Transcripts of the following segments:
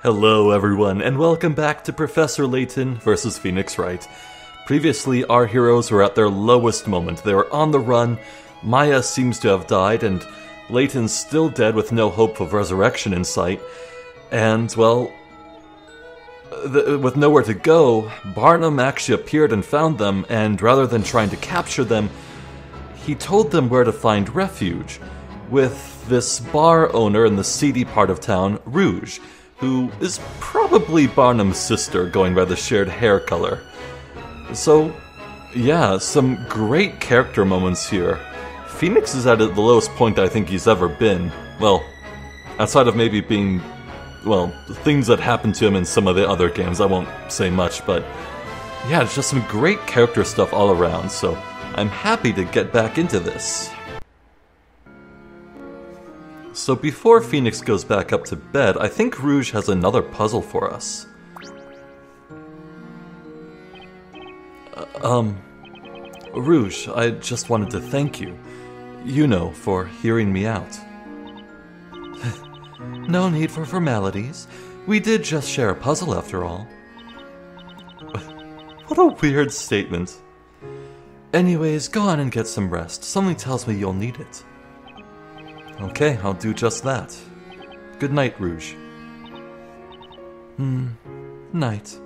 Hello everyone, and welcome back to Professor Layton vs. Phoenix Wright. Previously, our heroes were at their lowest moment. They were on the run, Maya seems to have died, and Layton's still dead with no hope of resurrection in sight. And, well, with nowhere to go, Barnum actually appeared and found them, and rather than trying to capture them, he told them where to find refuge, with this bar owner in the seedy part of town, Rouge, who is probably Barnum's sister, going by the shared hair color. So, yeah, some great character moments here. Phoenix is at the lowest point I think he's ever been. Well, outside of maybe being, well, things that happened to him in some of the other games, I won't say much, but yeah, it's just some great character stuff all around, so I'm happy to get back into this. So before Phoenix goes back up to bed, I think Rouge has another puzzle for us. Rouge, I just wanted to thank you, for hearing me out. No need for formalities. We did just share a puzzle after all. What a weird statement. Anyways, go on and get some rest. Something tells me you'll need it. Okay, I'll do just that. Good night, Rouge. Night.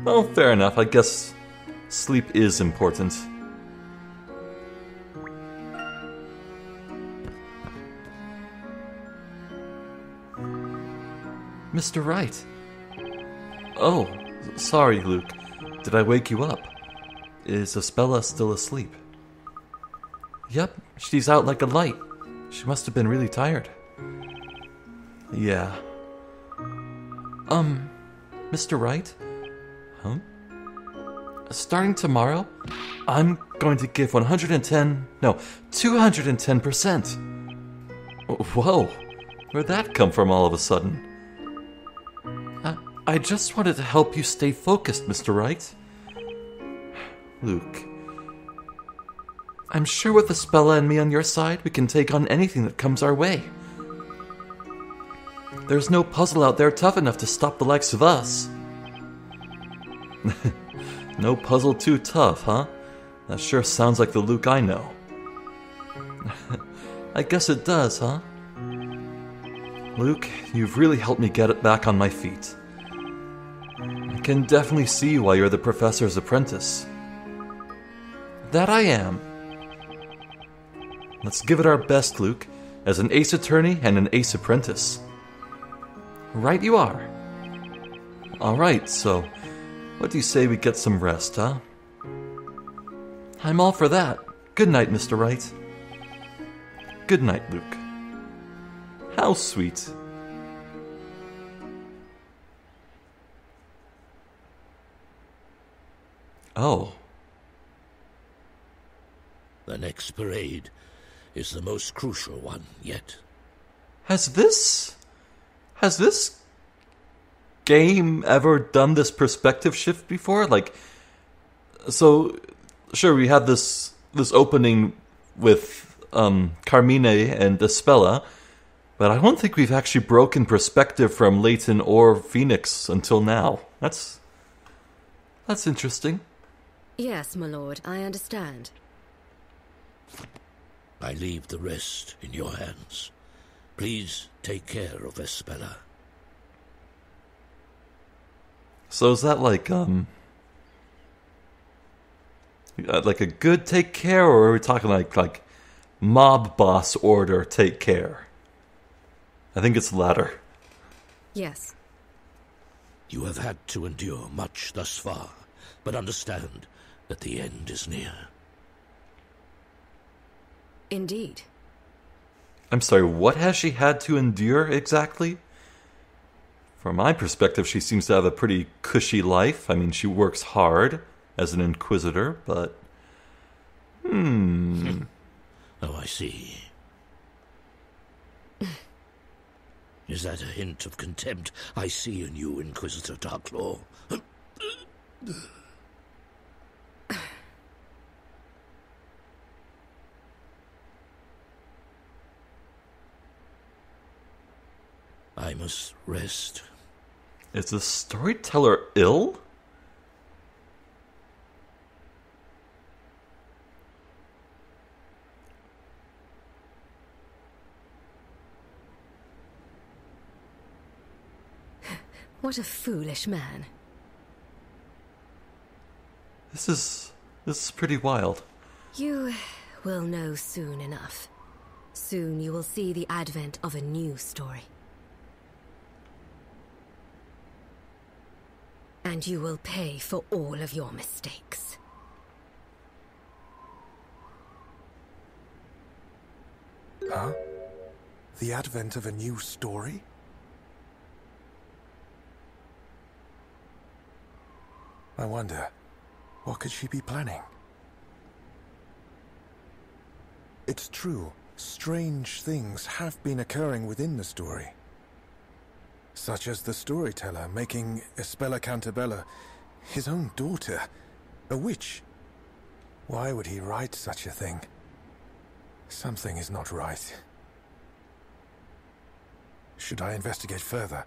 Well, fair enough. I guess sleep is important. Mr. Wright. Oh, sorry, Luke. Did I wake you up? Is Isabella still asleep? Yep, she's out like a light. She must have been really tired. Yeah. Mr. Wright? Huh? Starting tomorrow, I'm going to give 210%. Whoa, where'd that come from all of a sudden? I just wanted to help you stay focused, Mr. Wright. Luke. I'm sure with Isabella and me on your side, we can take on anything that comes our way. There's no puzzle out there tough enough to stop the likes of us. No puzzle too tough, huh? That sure sounds like the Luke I know. I guess it does, huh? Luke, you've really helped me get it back on my feet. I can definitely see why you're the professor's apprentice. That I am. Let's give it our best, Luke, as an ace attorney and an ace apprentice. Right you are. Alright, so what do you say we get some rest, huh? I'm all for that. Good night, Mr. Wright. Good night, Luke. How sweet. Oh. The next parade is the most crucial one yet. Has this game ever done this perspective shift before? So sure, we had this opening with Carmine and Isabella, but I don't think we've actually broken perspective from Layton or Phoenix until now. That's interesting. Yes, my lord, I understand. I leave the rest in your hands. Please take care of Isabella. So is that like a good take care, or are we talking like mob boss order take care? I think it's the latter. Yes. You have had to endure much thus far, but understand that the end is near. Indeed. I'm sorry, what has she had to endure exactly? From my perspective, she seems to have a pretty cushy life. I mean, she works hard as an inquisitor, but... Oh, I see. Is that a hint of contempt I see in you, Inquisitor Darklaw? I must rest. Is the storyteller ill? What a foolish man. This is pretty wild. You will know soon enough. Soon you will see the advent of a new story. And you will pay for all of your mistakes. Huh? The advent of a new story? I wonder, what could she be planning? It's true, strange things have been occurring within the story. Such as the storyteller making Espella Cantabella his own daughter, a witch. Why would he write such a thing? Something is not right. Should I investigate further?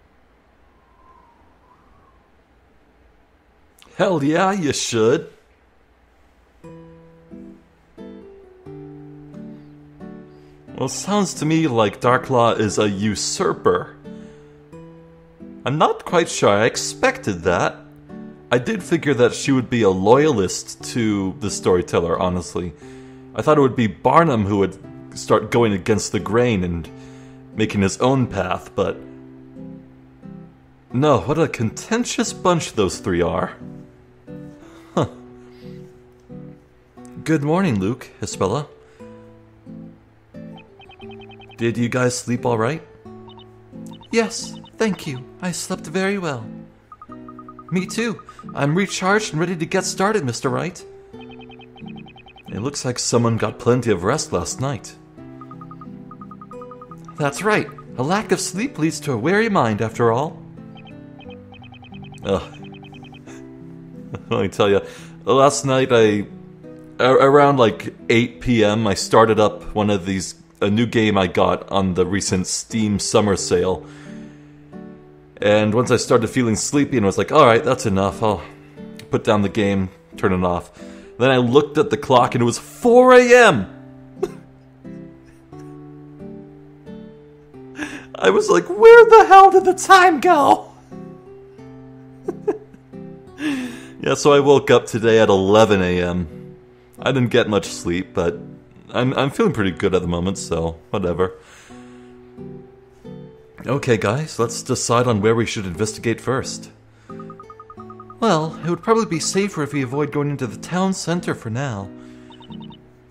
Hell yeah, you should. Well, it sounds to me like Darklaw is a usurper. I'm not quite sure I expected that. I did figure that she would be a loyalist to the storyteller, honestly. I thought it would be Barnum who would start going against the grain and making his own path, but... no, what a contentious bunch those three are. Huh. Good morning, Luke, Espella. Did you guys sleep all right? Yes, thank you. I slept very well. Me too. I'm recharged and ready to get started, Mr. Wright. It looks like someone got plenty of rest last night. That's right. A lack of sleep leads to a weary mind, after all. Ugh. Let me tell you, last night around like 8 p.m. I started up one of these, a new game I got on the recent Steam summer sale. And once I started feeling sleepy and was like, alright, that's enough, I'll put down the game, turn it off. Then I looked at the clock and it was 4 a.m. I was like, where the hell did the time go? Yeah, so I woke up today at 11 a.m. I didn't get much sleep, but I'm feeling pretty good at the moment, so whatever. Okay, guys, let's decide on where we should investigate first. Well, it would probably be safer if we avoid going into the town center for now.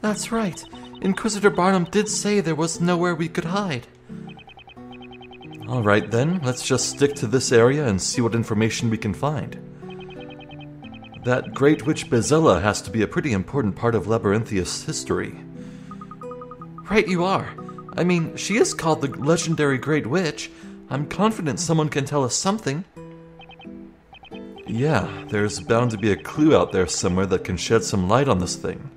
That's right. Inquisitor Barnum did say there was nowhere we could hide. Alright then, let's just stick to this area and see what information we can find. That Great Witch Bezella has to be a pretty important part of Labyrinthia's history. Right you are. I mean, she is called the legendary Great Witch. I'm confident someone can tell us something. Yeah, there's bound to be a clue out there somewhere that can shed some light on this thing.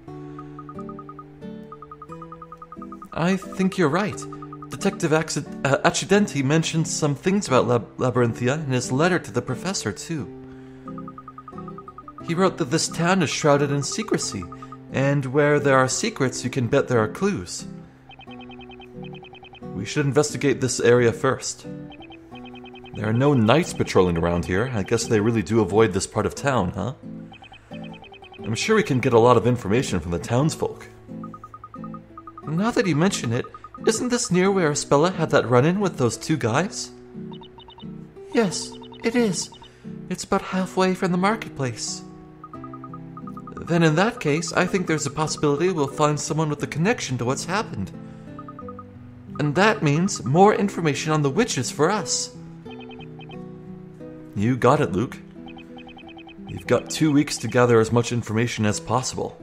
I think you're right. Detective Accidenti mentioned some things about Labyrinthia in his letter to the professor, too. He wrote that this town is shrouded in secrecy, and where there are secrets, you can bet there are clues. We should investigate this area first. There are no knights patrolling around here. I guess they really do avoid this part of town, huh? I'm sure we can get a lot of information from the townsfolk. Now that you mention it, isn't this near where Espella had that run-in with those two guys? Yes, it is. It's about halfway from the marketplace. Then in that case, I think there's a possibility we'll find someone with a connection to what's happened. And that means more information on the witches for us. You got it, Luke. You've got 2 weeks to gather as much information as possible.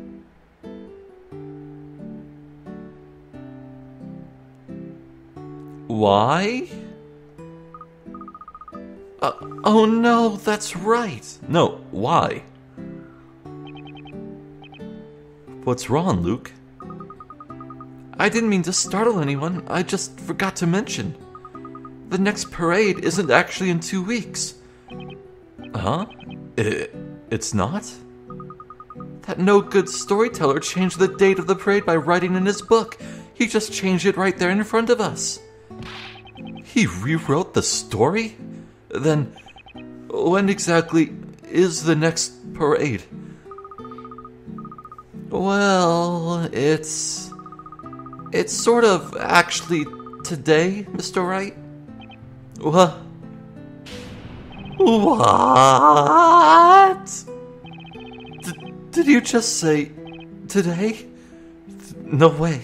Why? Oh no, that's right. No, why? What's wrong, Luke? I didn't mean to startle anyone. I just forgot to mention. the next parade isn't actually in 2 weeks. Huh? It's not? That no-good storyteller changed the date of the parade by writing in his book. He just changed it right there in front of us. He rewrote the story? Then, when exactly is the next parade? Well, it's sort of actually today, Mr. Wright. What? Did you just say today? No way.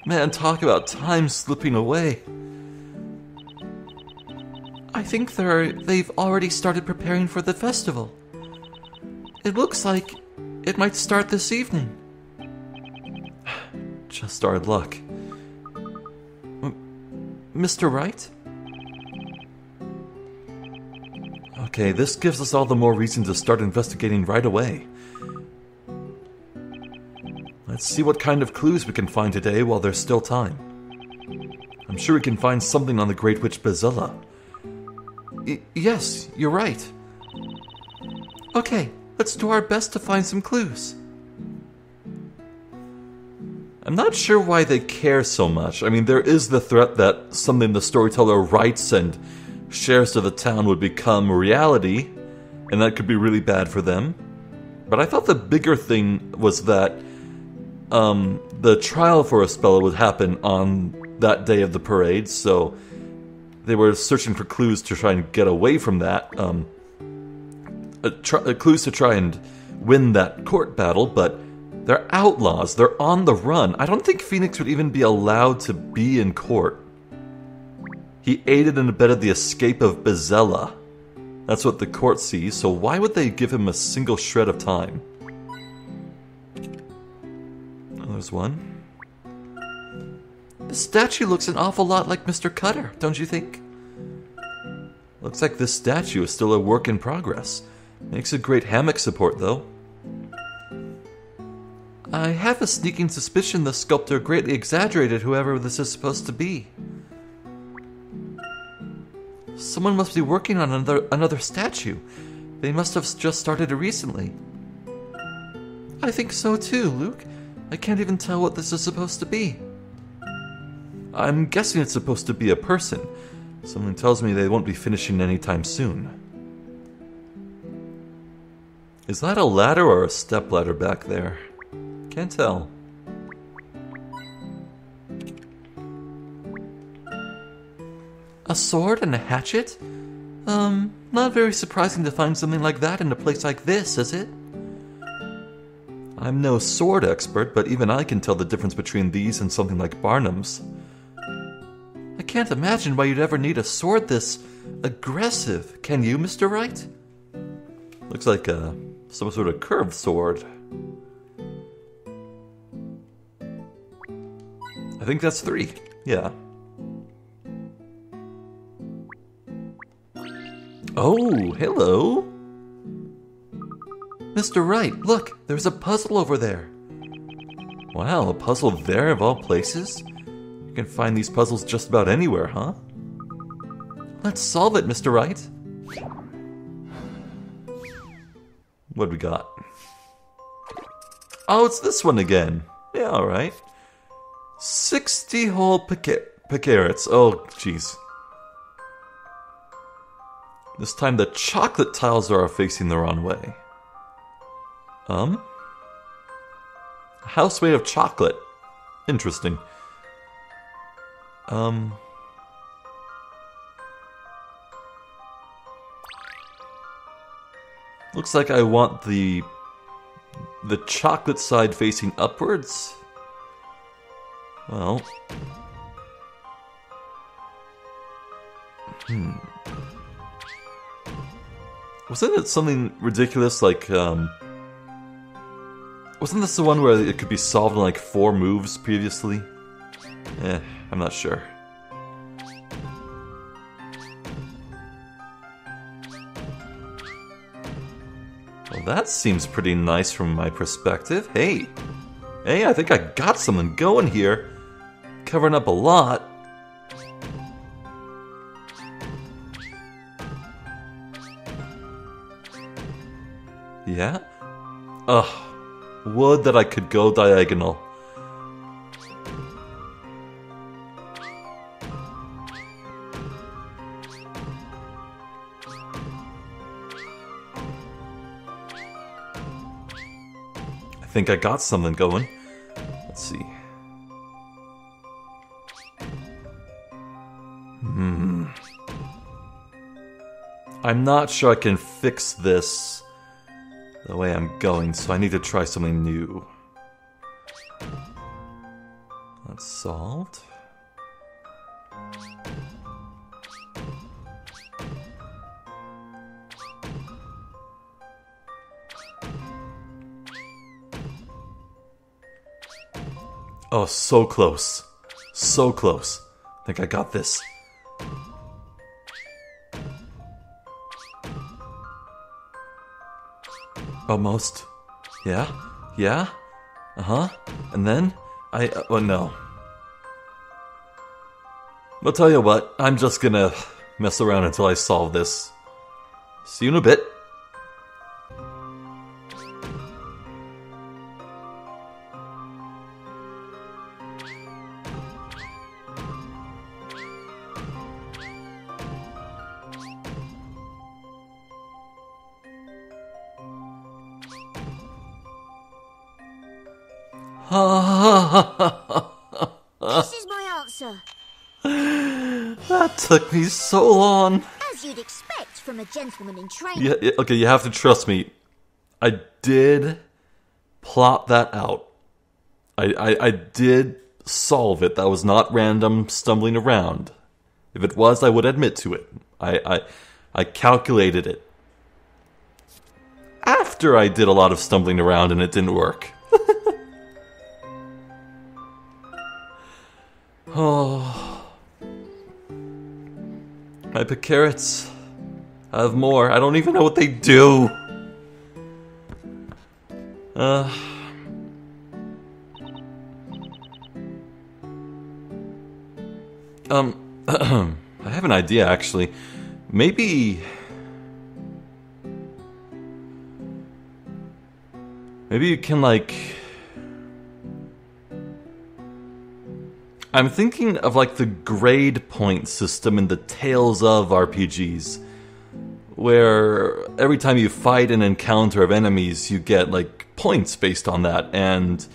Man, talk about time slipping away. I think they've already started preparing for the festival. It looks like it might start this evening. Just our luck. Mr. Wright? Okay, this gives us all the more reason to start investigating right away. Let's see what kind of clues we can find today while there's still time. I'm sure we can find something on the Great Witch Bazilla. Yes, you're right. Okay, let's do our best to find some clues. I'm not sure why they care so much. I mean, there is the threat that something the storyteller writes and shares to the town would become reality, and that could be really bad for them. But I thought the bigger thing was that the trial for Espella would happen on that day of the parade, so they were searching for clues to try and get away from that. Clues to try and win that court battle, but they're outlaws. They're on the run. I don't think Phoenix would even be allowed to be in court. He aided and abetted the escape of Bazella. That's what the court sees, so why would they give him a single shred of time? Oh, there's one. The statue looks an awful lot like Mr. Cutter, don't you think? Looks like this statue is still a work in progress. Makes a great hammock support, though. I have a sneaking suspicion the sculptor greatly exaggerated whoever this is supposed to be. Someone must be working on another statue. They must have just started it recently. I think so too, Luke. I can't even tell what this is supposed to be. I'm guessing it's supposed to be a person. Someone tells me they won't be finishing anytime soon. Is that a ladder or a stepladder back there? Can't tell. A sword and a hatchet? Not very surprising to find something like that in a place like this, is it? I'm no sword expert, but even I can tell the difference between these and something like Barnum's. I can't imagine why you'd ever need a sword this aggressive. Can you, Mr. Wright? Looks like some sort of curved sword. I think that's 3. Yeah. Oh, hello. Mr. Wright, look, there's a puzzle over there. Wow, a puzzle there of all places? You can find these puzzles just about anywhere, huh? Let's solve it, Mr. Wright. What do we got? Oh, it's this one again. Yeah, alright. 60 whole picarets. Oh, jeez. This time the chocolate tiles are facing the wrong way. A house made of chocolate. Interesting. Looks like I want the chocolate side facing upwards. Well. Wasn't it something ridiculous like, wasn't this the one where it could be solved in like 4 moves previously? I'm not sure. Well, that seems pretty nice from my perspective. Hey, I think I got something going here. Covering up a lot. Yeah? Ugh. Would that I could go diagonal. I think I got something going. Let's see. I'm not sure I can fix this the way I'm going, so I need to try something new. That's solved. Oh, so close. So close. I think I got this. Almost. Yeah? Yeah? Uh-huh. And then? Oh no. I'll tell you what, I'm just gonna mess around until I solve this. See you in a bit. This is my answer. That took me so long. As you'd expect from a gentleman in training. Yeah, okay, you have to trust me. I did plot that out. I did solve it. That was not random stumbling around. If it was, I would admit to it. I calculated it. After I did a lot of stumbling around and it didn't work. Oh. I pick carrots. I have more. I don't even know what they do. I have an idea, actually. Maybe you can, like... I'm thinking of, like, the grade point system in the Tales of RPGs, where every time you fight an encounter of enemies, you get, like, points based on that, and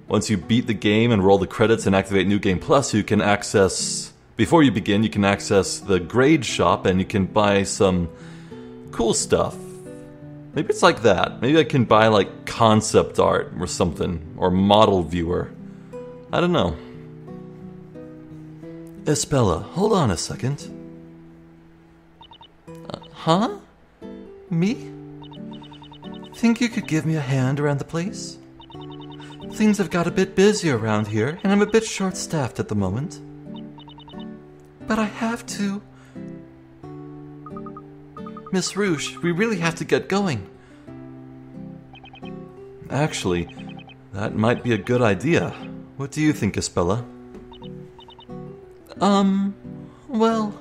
once you beat the game and roll the credits and activate New Game Plus, you can access... Before you begin, you can access the grade shop, and you can buy some cool stuff. Maybe it's like that. Maybe I can buy, like, concept art or something, or model viewer. I don't know. Espella, hold on a second. Huh? Me? Think you could give me a hand around the place? Things have got a bit busy around here, and I'm a bit short-staffed at the moment. But I have to... Miss Rouge, we really have to get going. Actually, that might be a good idea. What do you think, Espella? Well...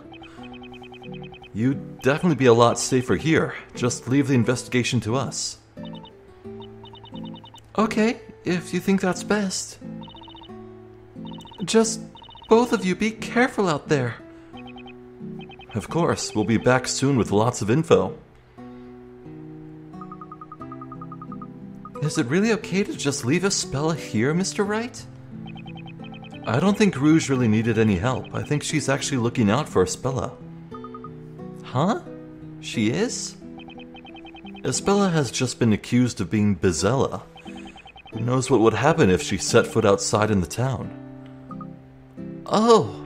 You'd definitely be a lot safer here. Just leave the investigation to us. Okay, if you think that's best. Just both of you be careful out there. Of course, we'll be back soon with lots of info. Is it really okay to just leave Espella here, Mr. Wright? I don't think Rouge really needed any help. I think she's actually looking out for Espella. Huh? She is? Espella has just been accused of being Bizella. Who knows what would happen if she set foot outside in the town? Oh!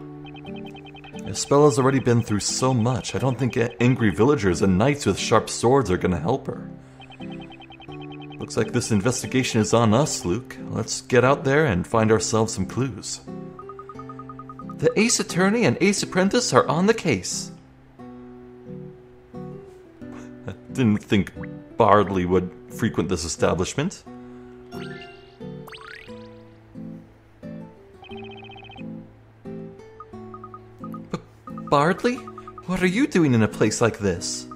Espella's already been through so much, I don't think angry villagers and knights with sharp swords are gonna help her. Looks like this investigation is on us, Luke. Let's get out there and find ourselves some clues. The Ace Attorney and Ace Apprentice are on the case. I didn't think Bardley would frequent this establishment. Bardley? What are you doing in a place like this?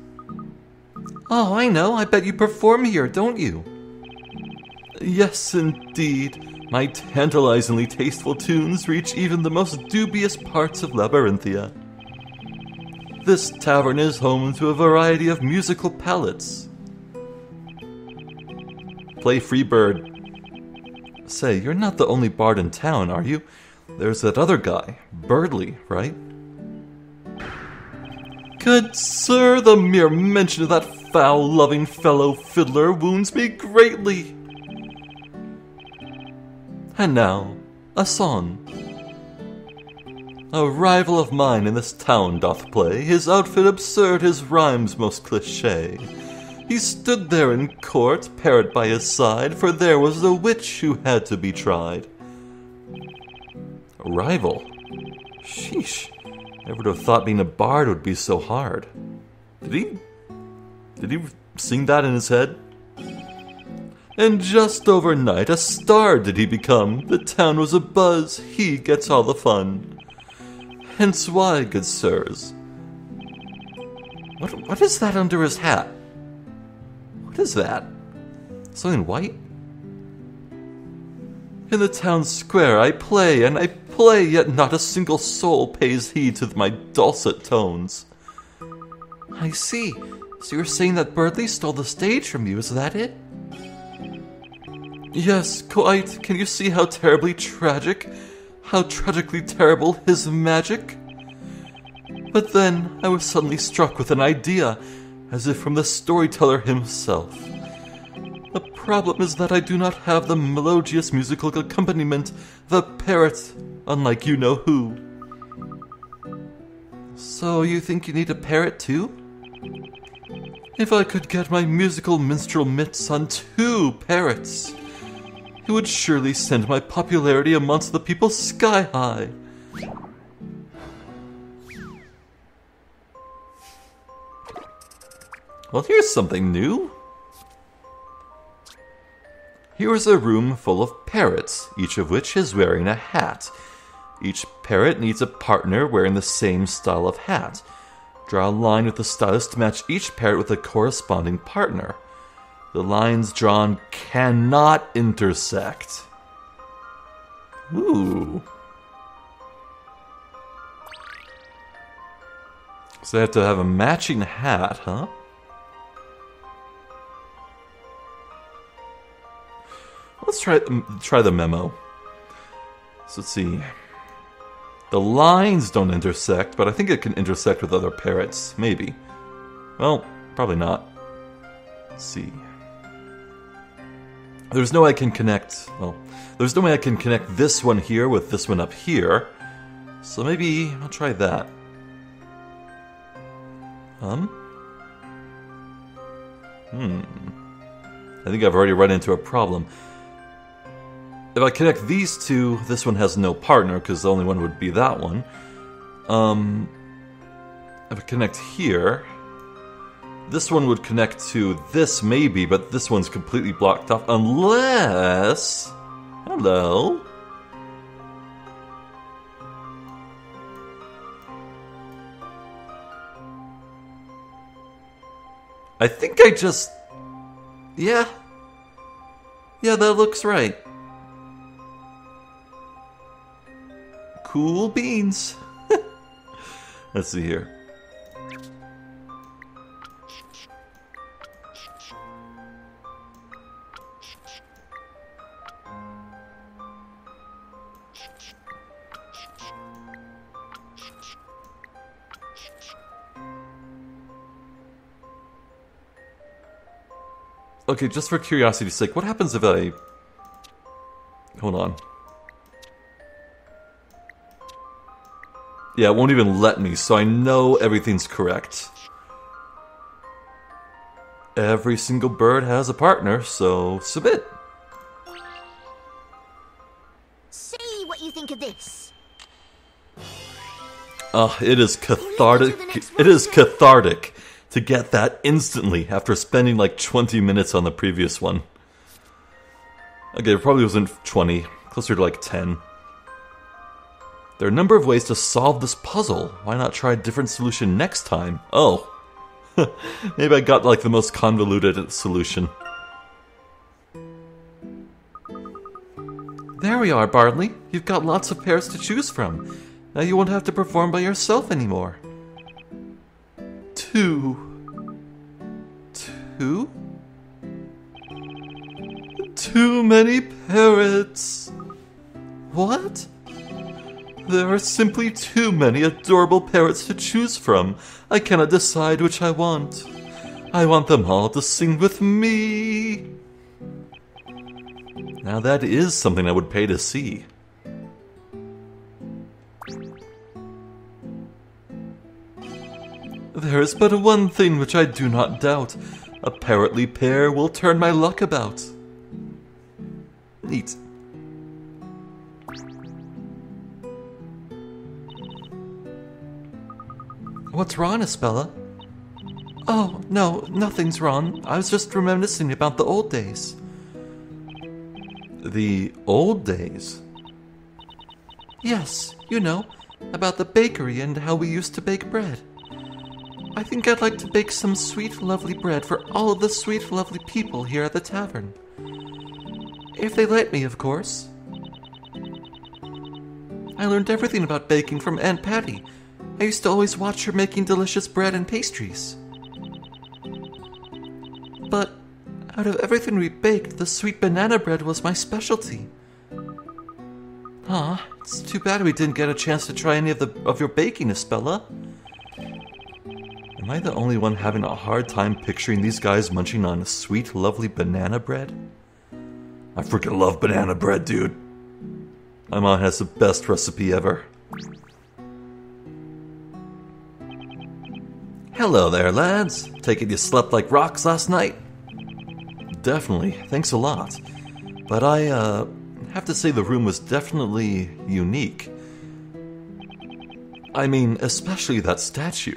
Oh, I know. I bet you perform here, don't you? Yes, indeed. My tantalizingly tasteful tunes reach even the most dubious parts of Labyrinthia. This tavern is home to a variety of musical palettes. Play Freebird. Say, you're not the only bard in town, are you? There's that other guy, Birdley, right? Good sir, the mere mention of that foul-loving fellow fiddler wounds me greatly. And now, a song. A rival of mine in this town doth play, his outfit absurd, his rhymes most cliché. He stood there in court, parrot by his side, for there was a witch who had to be tried. A rival? Sheesh, never would have thought being a bard would be so hard. Did he sing that in his head? And just overnight, a star did he become. The town was abuzz, he gets all the fun. Hence why, good sirs. What is that under his hat? What is that? Something white? In the town square I play, and I play, yet not a single soul pays heed to my dulcet tones. I see. So you're saying that Birdley stole the stage from you, is that it? Yes, quite. Can you see how terribly tragic, how tragically terrible his magic? But then I was suddenly struck with an idea, as if from the storyteller himself. The problem is that I do not have the melodious musical accompaniment of a parrot, unlike you-know-who. So you think you need a parrot too? If I could get my musical minstrel mitts on 2 parrots, it would surely send my popularity amongst the people sky high. Well, here's something new. Here is a room full of parrots, each of which is wearing a hat. Each parrot needs a partner wearing the same style of hat. Draw a line with the stylus to match each parrot with a corresponding partner. The lines drawn cannot intersect. Ooh. So they have to have a matching hat, huh? Let's try the memo. So let's see. The lines don't intersect, but I think it can intersect with other parrots. Maybe. Well, probably not. Let's see. There's no way I can connect... Well, there's no way I can connect this one here with this one up here. So maybe I'll try that. I think I've already run into a problem. If I connect these two, this one has no partner, because the only one would be that one. If I connect here, this one would connect to this maybe, but this one's completely blocked off, unless... Hello? I think I just... Yeah, that looks right. Cool beans. Let's see here. Okay, just for curiosity's sake, what happens if I... Hold on. Yeah, it won't even let me, so I know everything's correct. Every single bird has a partner, so submit. See what you think of this. It is cathartic. It is cathartic to get that instantly after spending like 20 minutes on the previous one. Okay, it probably wasn't 20, closer to like 10. There are a number of ways to solve this puzzle. Why not try a different solution next time? Oh. Maybe I got like the most convoluted solution. There we are, Bartley. You've got lots of pairs to choose from. Now you won't have to perform by yourself anymore. Two? Too many parrots. What? There are simply too many adorable parrots to choose from. I cannot decide which I want. I want them all to sing with me. Now that is something I would pay to see. There is but one thing which I do not doubt. A parrotly pair will turn my luck about. Neat. What's wrong, Isabella? Oh, no, nothing's wrong. I was just reminiscing about the old days. The old days? Yes, you know, about the bakery and how we used to bake bread. I think I'd like to bake some sweet, lovely bread for all of the sweet, lovely people here at the tavern. If they let me, of course. I learned everything about baking from Aunt Patty. I used to always watch her making delicious bread and pastries. But out of everything we baked, the sweet banana bread was my specialty. Aw, it's too bad we didn't get a chance to try any of your baking, Isabella. Am I the only one having a hard time picturing these guys munching on sweet, lovely banana bread? I freaking love banana bread, dude. My mom has the best recipe ever. Hello there, lads. Take it you slept like rocks last night? Definitely, thanks a lot. But I, have to say the room was definitely unique. I mean, especially that statue.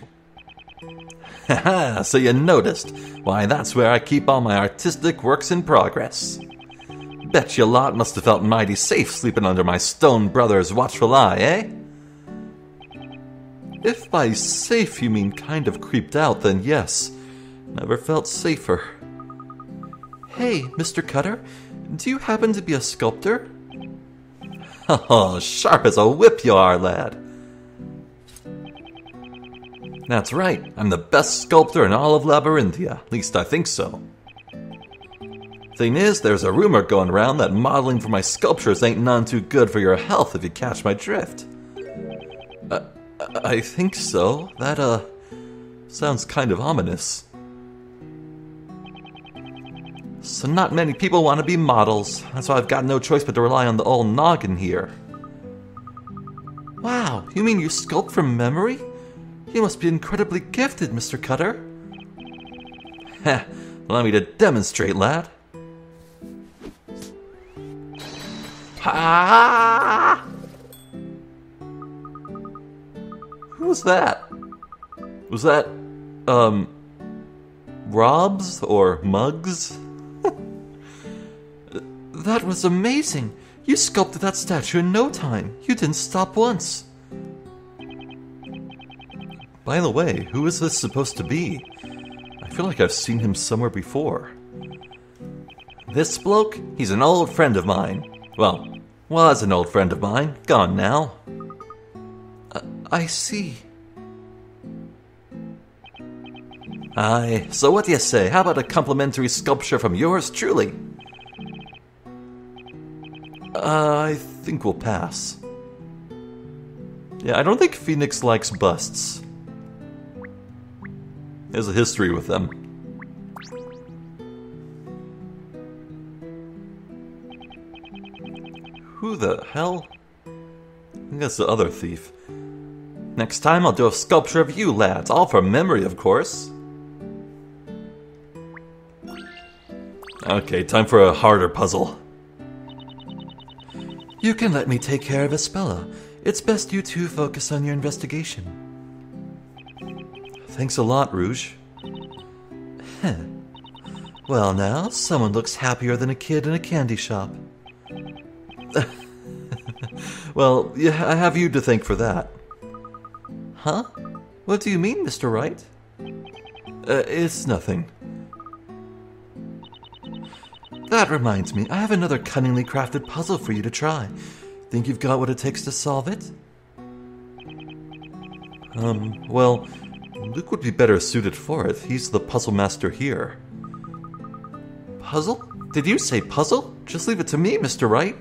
Haha, so you noticed. Why, that's where I keep all my artistic works in progress. Bet you lot must have felt mighty safe sleeping under my stone brother's watchful eye, eh? If by safe you mean kind of creeped out, then yes. Never felt safer. Hey, Mr. Cutter, do you happen to be a sculptor? Oh, sharp as a whip you are, lad. That's right, I'm the best sculptor in all of Labyrinthia. At least I think so. Thing is, there's a rumor going around that modeling for my sculptures ain't none too good for your health, if you catch my drift. I think so. That, sounds kind of ominous. So not many people want to be models. That's why I've got no choice but to rely on the old noggin here. Wow, you mean you sculpt from memory? You must be incredibly gifted, Mr. Cutter. Heh, allow me to demonstrate, lad. Ha! Who was that? Was that, Robs or Mugs? That was amazing. You sculpted that statue in no time. You didn't stop once. By the way, who is this supposed to be? I feel like I've seen him somewhere before. This bloke? He's an old friend of mine. Well, was an old friend of mine. Gone now. I see. Aye, so what do you say? How about a complimentary sculpture from yours truly? I think we'll pass. Yeah, I don't think Phoenix likes busts. There's a history with them. Who the hell? I think that's the other thief. Next time I'll do a sculpture of you lads, all from memory, of course. Okay, time for a harder puzzle. You can let me take care of Isabella. It's best you two focus on your investigation. Thanks a lot, Rouge. Heh. Well now, someone looks happier than a kid in a candy shop. Well, yeah, I have you to thank for that. Huh? What do you mean, Mr. Wright? It's nothing. That reminds me, I have another cunningly crafted puzzle for you to try. Think you've got what it takes to solve it? Well, Luke would be better suited for it. He's the puzzle master here. Puzzle? Did you say puzzle? Just leave it to me, Mr. Wright.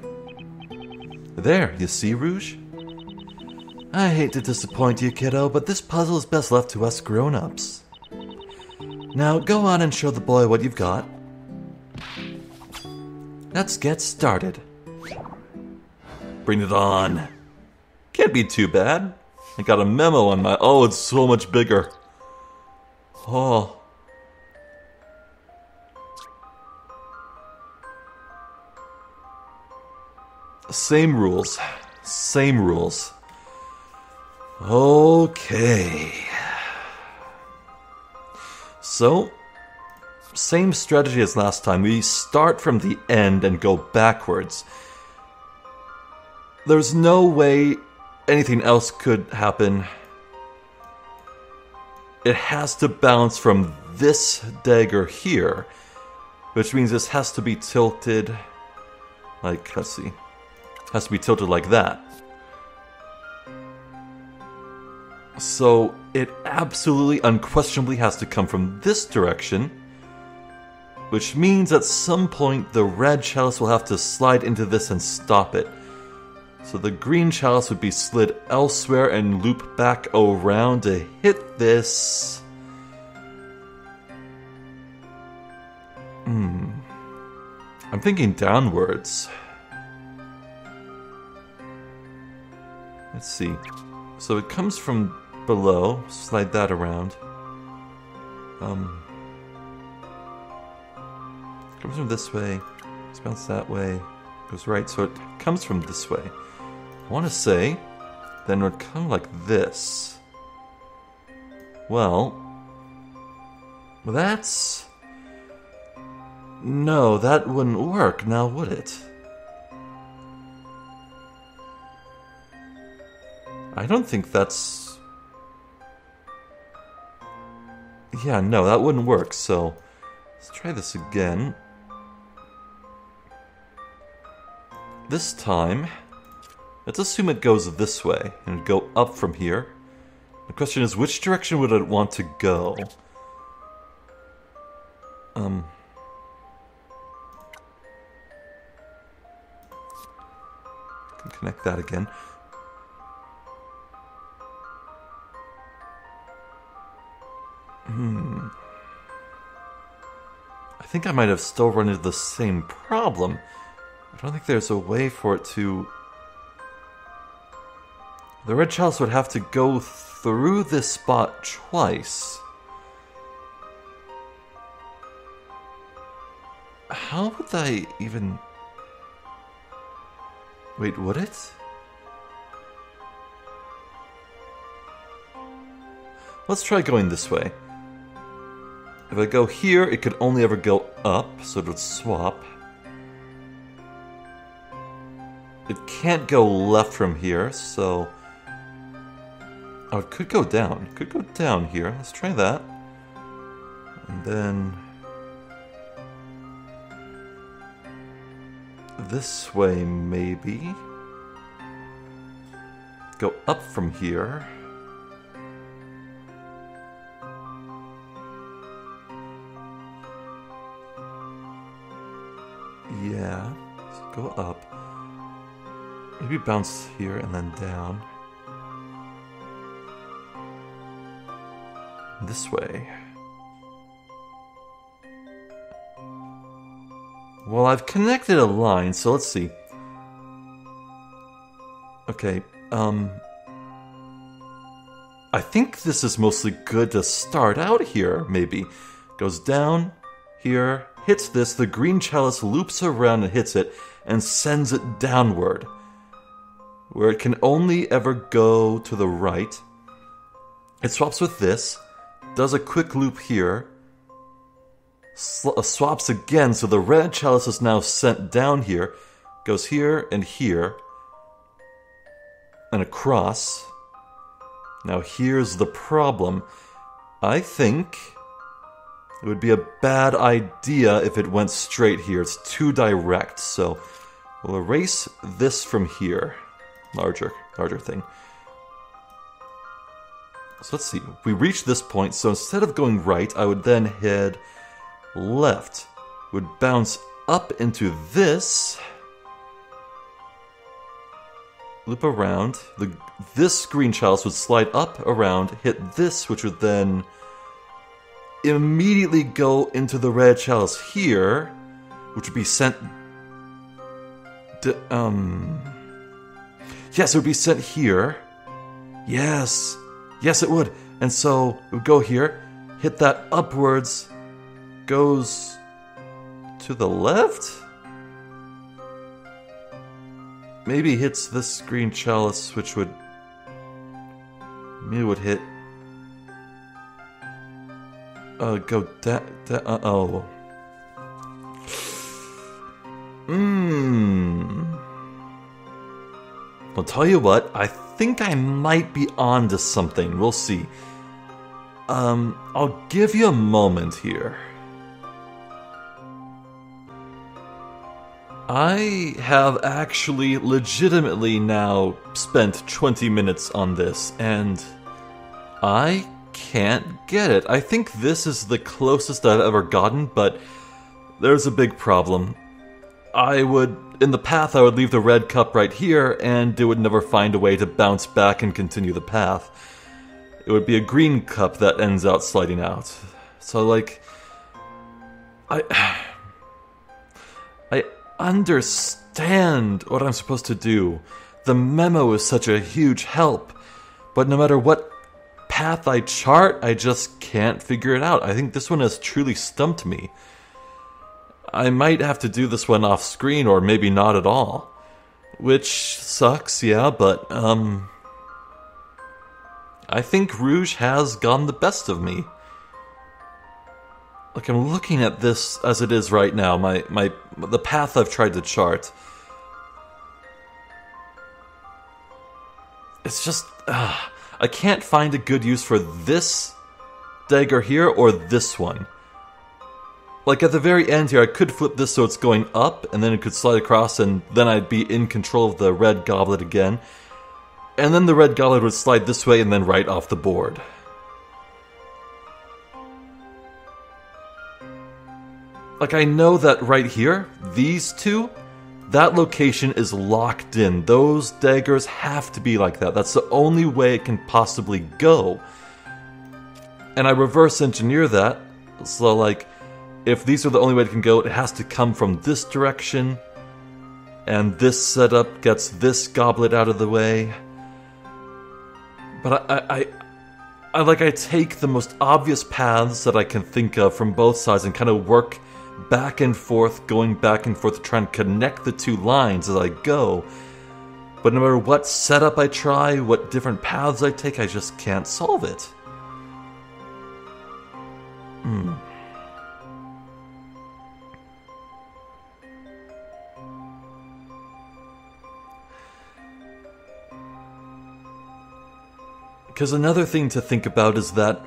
There, you see, Rouge? I hate to disappoint you, kiddo, but this puzzle is best left to us grown-ups. Now, go on and show the boy what you've got. Let's get started. Bring it on. Can't be too bad. I got a memo on my... Oh, it's so much bigger. Oh. Same rules. Same rules. Okay. So, same strategy as last time. We start from the end and go backwards. There's no way anything else could happen. It has to bounce from this dagger here, which means this has to be tilted like, let's see, has to be tilted like that. So it absolutely, unquestionably has to come from this direction, which means at some point the red chalice will have to slide into this and stop it. So the green chalice would be slid elsewhere and loop back around to hit this. I'm thinking downwards. Let's see. So it comes from below. Slide that around. Comes from this way. Let's bounce that way. Goes right. So it comes from this way. I want to say, then it would come like this. Well, that's... No, that wouldn't work, now would it? I don't think that's... Yeah, no, that wouldn't work, so... Let's try this again. This time... Let's assume it goes this way, and go up from here. The question is, which direction would it want to go? Can connect that again. I think I might have still run into the same problem. I don't think there's a way for it to... The red chalice would have to go through this spot twice. How would I even... Wait, would it? Let's try going this way. If I go here, it could only ever go up, so it would swap. It can't go left from here, so... Oh, it could go down. It could go down here. Let's try that. And then... This way, maybe. Go up from here. Yeah. Let's go up. Maybe bounce here and then down. This way. Well, I've connected a line, so let's see. Okay, I think this is mostly good to start out here, maybe. Goes down, here, hits this, the green chalice loops around and hits it, and sends it downward. Where it can only ever go to the right. It swaps with this, does a quick loop here, swaps again, so the red chalice is now sent down here, goes here, and across. Now here's the problem. I think It would be a bad idea if it went straight here. It's too direct, so we'll erase this from here. Larger thing. So let's see. We reached this point, so instead of going right, I would then head left. Would bounce up into this. Loop around. This green chalice would slide up around, hit this, which would then immediately go into the red chalice here, which would be sent... Yes, it would be sent here. Yes. Yes, it would. And so it would go here, hit that upwards, goes to the left? Maybe hits this green chalice, which would... Maybe would hit... go down... oh. I'll tell you what, I think I might be on to something. We'll see. I'll give you a moment here. I have actually legitimately now spent 20 minutes on this, and I can't get it. I think this is the closest I've ever gotten, but there's a big problem. In the path, I would leave the red cup right here, and it would never find a way to bounce back and continue the path. It would be a green cup that ends out sliding out. So, like, I understand what I'm supposed to do. The memo is such a huge help, but no matter what path I chart, I just can't figure it out. I think this one has truly stumped me. I might have to do this one off screen, or maybe not at all. Which sucks, yeah, but, I think Rouge has gotten the best of me. Like, I'm looking at this as it is right now, the path I've tried to chart. It's just, I can't find a good use for this dagger here or this one. Like, at the very end here, I could flip this so it's going up, and then it could slide across, and then I'd be in control of the red goblet again. And then the red goblet would slide this way, and then right off the board. Like, I know that right here, these two, that location is locked in. Those daggers have to be like that. That's the only way it can possibly go. And I reverse engineer that, so like, if these are the only way it can go, it has to come from this direction, and this setup gets this goblet out of the way. But I take the most obvious paths that I can think of from both sides and kind of work back and forth, going back and forth to try and connect the two lines as I go. But no matter what setup I try, what different paths I take, I just can't solve it. Because another thing to think about is that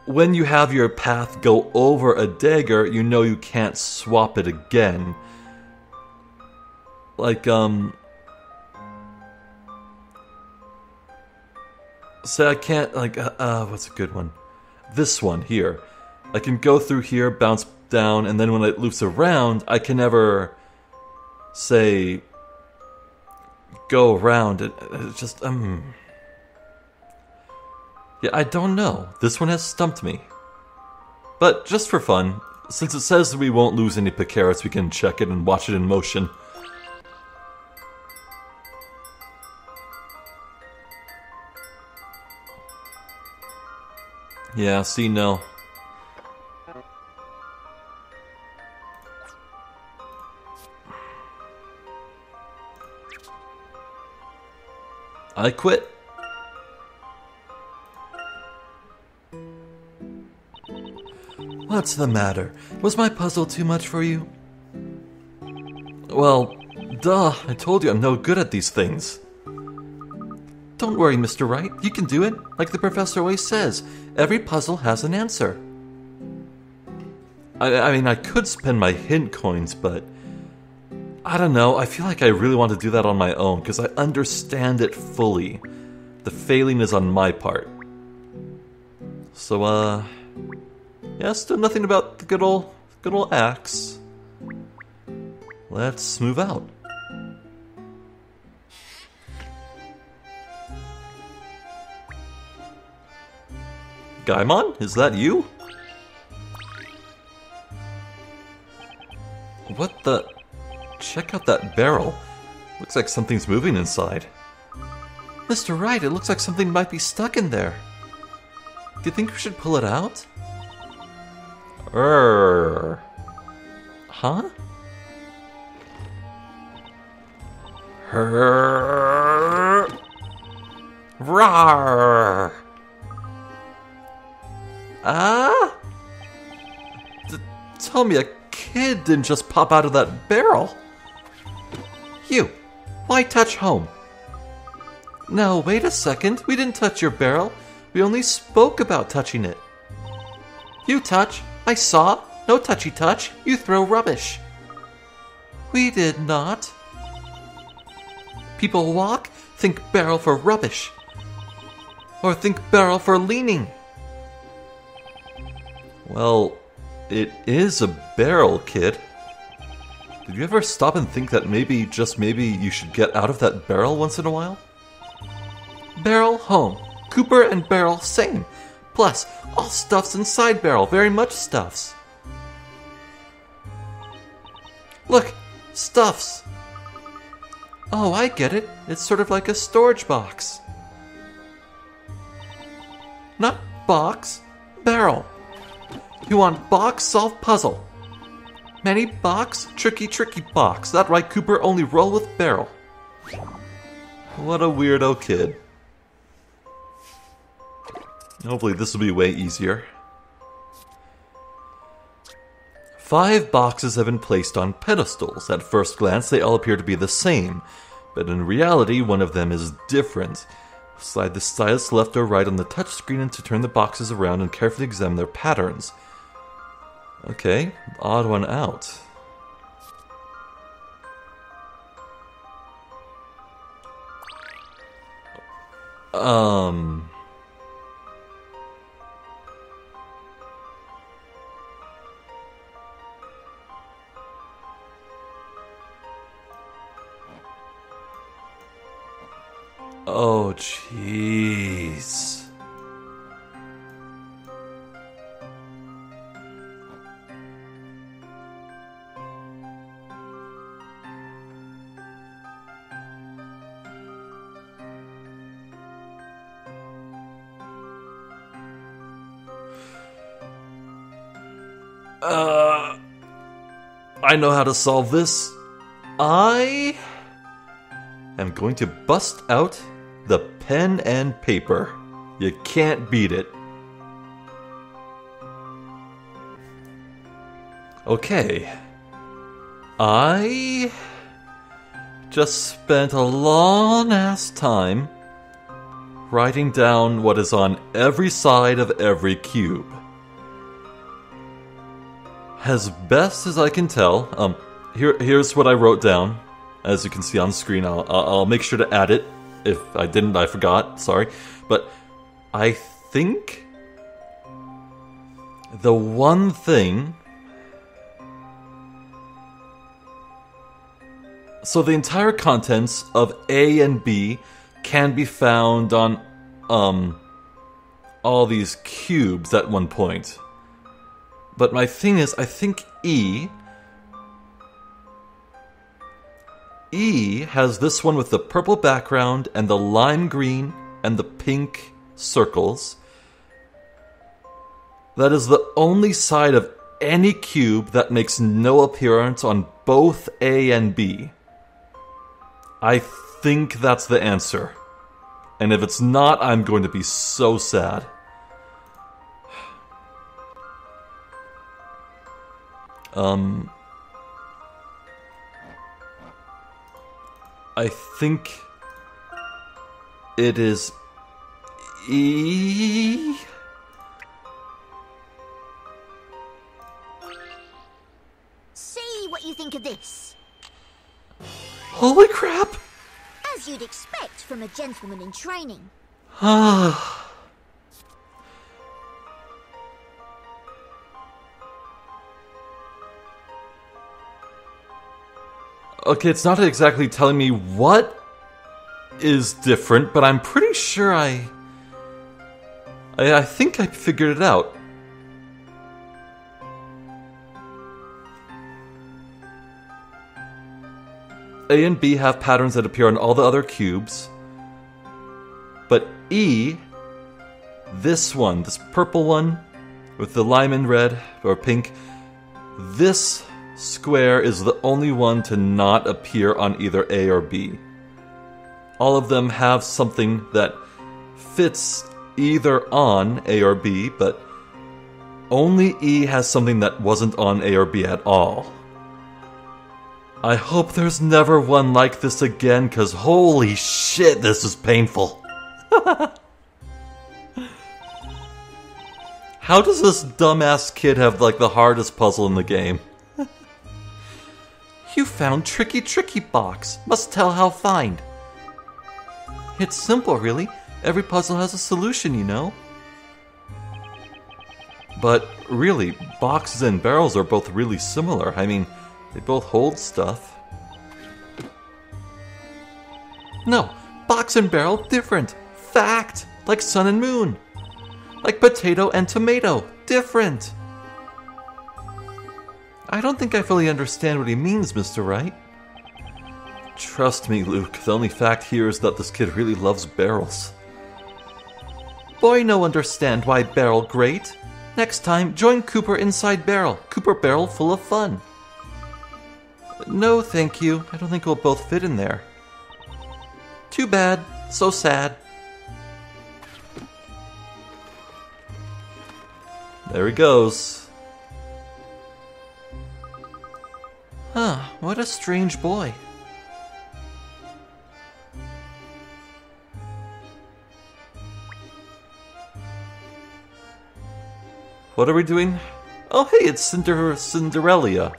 when you have your path go over a dagger, you know you can't swap it again. Like, say I can't, like, what's a good one? This one here. I can go through here, bounce down, and then when it loops around, I can never, say, go around. It just, yeah, I don't know. This one has stumped me. But just for fun, since it says we won't lose any Picarats, we can check it and watch it in motion. Yeah, see, no. I quit. What's the matter? Was my puzzle too much for you? Well, duh, I told you I'm no good at these things. Don't worry, Mr. Wright, you can do it. Like the professor always says, every puzzle has an answer. I mean, I could spend my hint coins, but I don't know. I feel like I really want to do that on my own because I understand it fully. The failing is on my part. So, yeah, still nothing about the good old axe. Let's move out. Gaimon, is that you? What the? Check out that barrel. Looks like something's moving inside. Mr. Wright, it looks like something might be stuck in there. Do you think we should pull it out? Huh? Rawr! Tell me a kid didn't just pop out of that barrel. You, why touch home? No, wait a second. We didn't touch your barrel. We only spoke about touching it. You touch. I saw. No touchy touch. You throw rubbish. We did not. People walk, think barrel for rubbish. Or think barrel for leaning. Well, it is a barrel, kid. Did you ever stop and think that maybe, just maybe, you should get out of that barrel once in a while? Barrel, home. Cooper and barrel, same. Plus, all stuffs inside barrel, very much stuffs. Look, stuffs. Oh, I get it. It's sort of like a storage box. Not box, barrel. You want box, solve puzzle. Many box, tricky box. That right, Cooper, only roll with barrel. What a weirdo kid. Hopefully this will be way easier. 5 boxes have been placed on pedestals. At first glance, they all appear to be the same, but in reality, one of them is different. Slide the stylus left or right on the touchscreen and to turn the boxes around and carefully examine their patterns. Okay, odd one out. Oh, jeez. I know how to solve this. I am going to bust out the pen and paper. You can't beat it. Okay. I just spent a long-ass time writing down what is on every side of every cube. As best as I can tell, here's what I wrote down. As you can see on screen, I'll make sure to add it. If I didn't, I forgot. Sorry. But I think the one thing... So the entire contents of A and B can be found on all these cubes at one point. But my thing is, I think E has this one with the purple background and the lime green and the pink circles. That is the only side of any cube that makes no appearance on both A and B. I think that's the answer. And if it's not, I'm going to be so sad. I think it is E. this? Holy crap! As you'd expect from a gentleman in training. Ah. Okay, it's not exactly telling me what is different, but I'm pretty sure I think I figured it out. A and B have patterns that appear on all the other cubes. But E, this one, this purple one, with the lime and red, or pink, this square is the only one to not appear on either A or B. All of them have something that fits either on A or B, but only E has something that wasn't on A or B at all. I hope there's never one like this again, cause holy shit, this is painful. How does this dumbass kid have like the hardest puzzle in the game? You found Tricky Box. Must tell how find. It's simple, really. Every puzzle has a solution, you know. But really, boxes and barrels are both really similar. I mean, they both hold stuff. No, box and barrel different. Fact! Like sun and moon. Like potato and tomato. Different. I don't think I fully understand what he means, Mr. Wright. Trust me, Luke. The only fact here is that this kid really loves barrels. Boy no understand why barrel great. Next time, join Cooper inside barrel. Cooper barrel full of fun. No, thank you. I don't think we'll both fit in there. Too bad. So sad. There he goes. Huh, what a strange boy. What are we doing? Oh hey, it's Cinderella.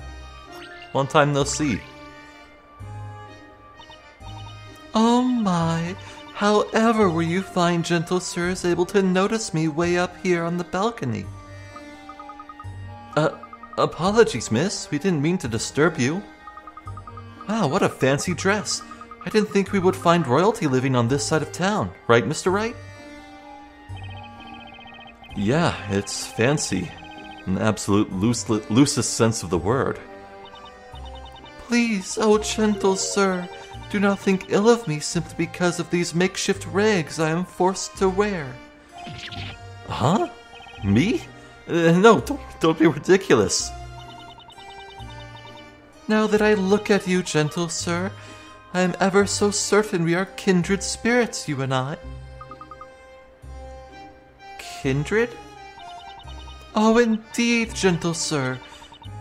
Long time no see. Oh my, however were you fine, gentle sirs, able to notice me way up here on the balcony? Apologies, miss. We didn't mean to disturb you. Wow, what a fancy dress. I didn't think we would find royalty living on this side of town. Right, Mr. Wright? Yeah, it's fancy. In the absolute loosest sense of the word. Please, oh gentle sir, do not think ill of me simply because of these makeshift rags I am forced to wear. Huh? Me? No, don't be ridiculous. Now that I look at you, gentle sir, I am ever so certain we are kindred spirits, you and I. Kindred? Oh, indeed, gentle sir.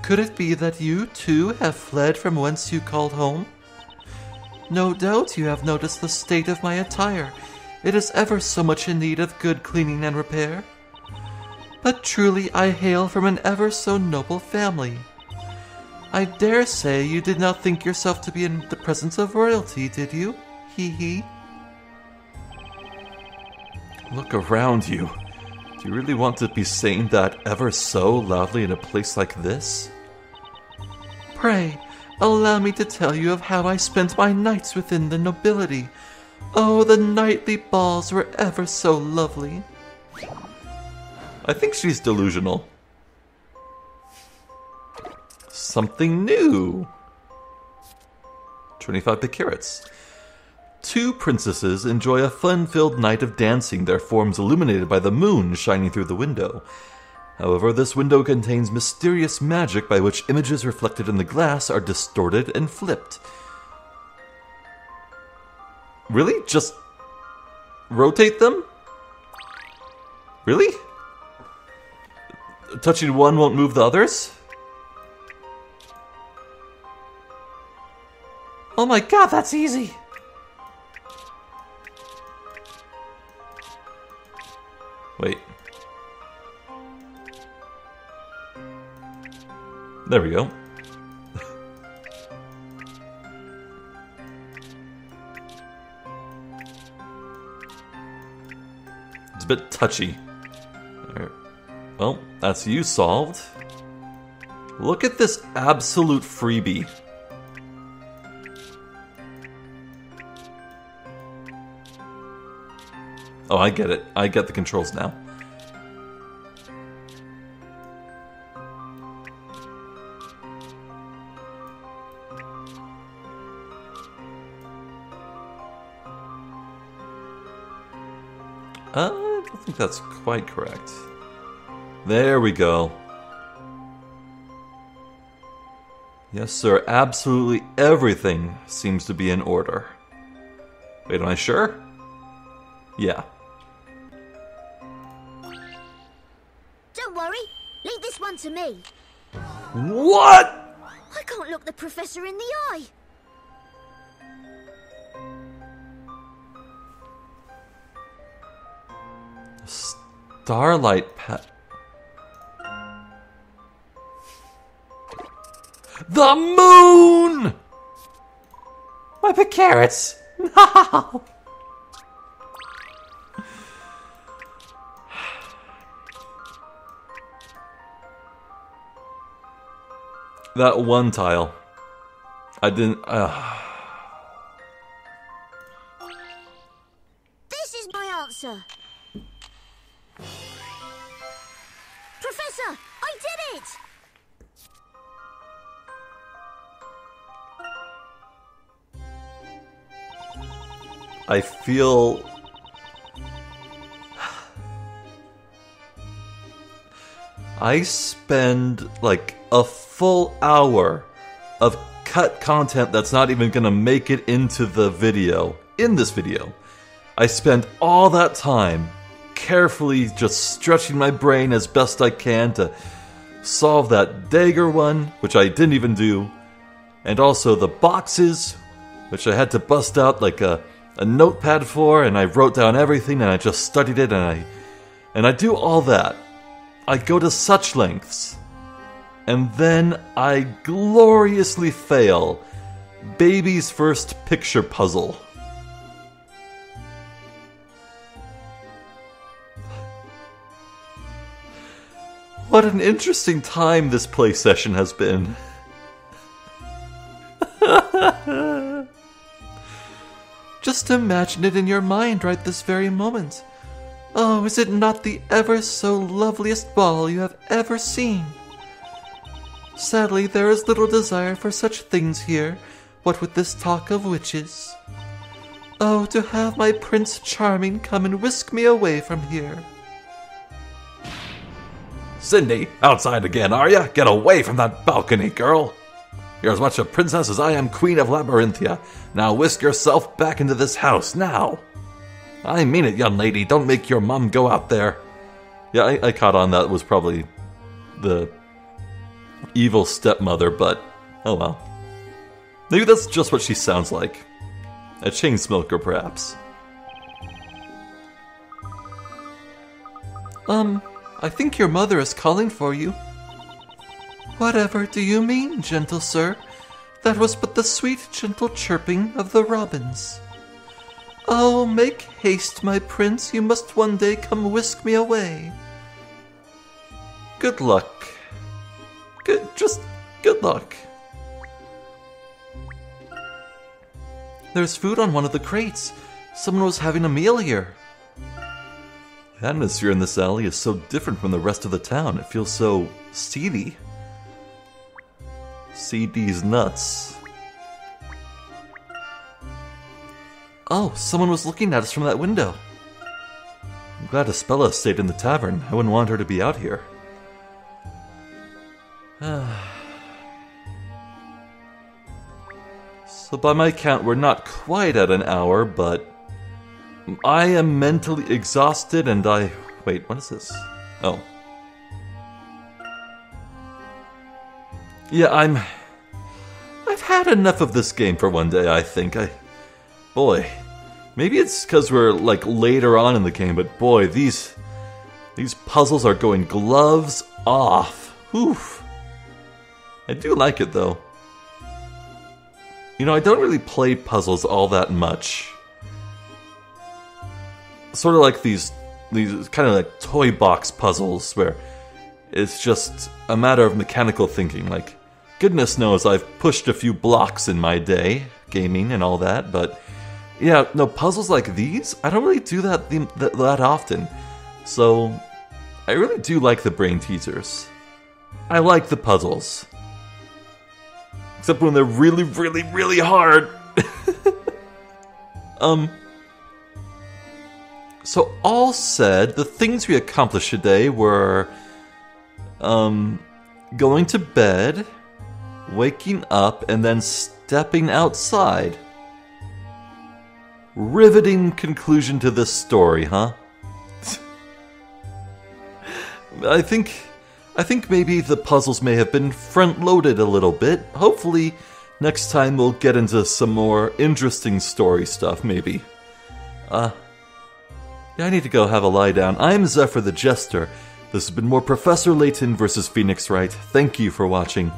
Could it be that you, too, have fled from whence you called home? No doubt you have noticed the state of my attire. It is ever so much in need of good cleaning and repair. But truly I hail from an ever so noble family. I dare say you did not think yourself to be in the presence of royalty, did you? Hee hee. Look around you. Do you really want to be saying that ever so loudly in a place like this? Pray, allow me to tell you of how I spent my nights within the nobility. Oh, the nightly balls were ever so lovely. I think she's delusional. Something new. 25 big carrots. Two princesses enjoy a fun-filled night of dancing, their forms illuminated by the moon shining through the window. However, this window contains mysterious magic by which images reflected in the glass are distorted and flipped. Really? Just rotate them? Really? Touching one won't move the others? Oh my god, that's easy! Wait. There we go. It's a bit touchy. There. Well, that's you solved. Look at this absolute freebie. Oh, I get it. I get the controls now. I don't think that's quite correct. There we go. Yes, sir. Absolutely everything seems to be in order. Wait, am I sure? Yeah. Don't worry. Leave this one to me. What? I can't look the professor in the eye. Starlight Pet. The moon! I pick carrots. No! That one tile. I didn't... This is my answer. Professor, I did it! I feel... I spend like a full hour of cut content that's not even gonna make it into the video, in this video. I spend all that time carefully just stretching my brain as best I can to solve that dagger one, which I didn't even do, and also the boxes, which I had to bust out like a notepad for, and I wrote down everything and I just studied it, and I do all that. I go to such lengths, and then I gloriously fail baby's first picture puzzle. What an interesting time this play session has been. Just imagine it in your mind right this very moment. Oh, is it not the ever so loveliest ball you have ever seen? Sadly, there is little desire for such things here, what with this talk of witches. Oh, to have my Prince Charming come and whisk me away from here. Cindy, outside again, are ya? Get away from that balcony, girl! You're as much a princess as I am Queen of Labyrinthia. Now whisk yourself back into this house, now! I mean it, young lady, don't make your mum go out there. Yeah, I caught on that was probably the evil stepmother, but oh well. Maybe that's just what she sounds like. A chain smoker, perhaps. I think your mother is calling for you. Whatever do you mean, gentle sir? That was but the sweet, gentle chirping of the robins. Oh, make haste, my prince, you must one day come whisk me away. Good luck. Good luck. There's food on one of the crates. Someone was having a meal here. The atmosphere in this alley is so different from the rest of the town. It feels so seedy. CD's nuts. Oh, someone was looking at us from that window. I'm glad Espella stayed in the tavern. I wouldn't want her to be out here. So by my count, we're not quite at an hour, but I am mentally exhausted and wait, what is this? Oh. Yeah, I've had enough of this game for one day, I think. Boy, maybe it's because we're, like, later on in the game, but boy, these puzzles are going gloves off. Oof. I do like it, though. You know, I don't really play puzzles all that much. Sort of like these these kind of like toy box puzzles where it's just a matter of mechanical thinking. Like, goodness knows I've pushed a few blocks in my day, gaming and all that, but yeah, no, puzzles like these, I don't really do that often. So, I really do like the brain teasers. I like the puzzles. Except when they're really, really, really hard. So all said, the things we accomplished today were going to bed, waking up, and then stepping outside. Riveting conclusion to this story, huh? I think maybe the puzzles may have been front-loaded a little bit. Hopefully, next time we'll get into some more interesting story stuff, maybe. Yeah, I need to go have a lie down. I'm Zephyr the Jester. This has been more Professor Layton versus Phoenix Wright. Thank you for watching.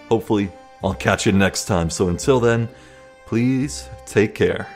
Hopefully, I'll catch you next time. So until then, please take care.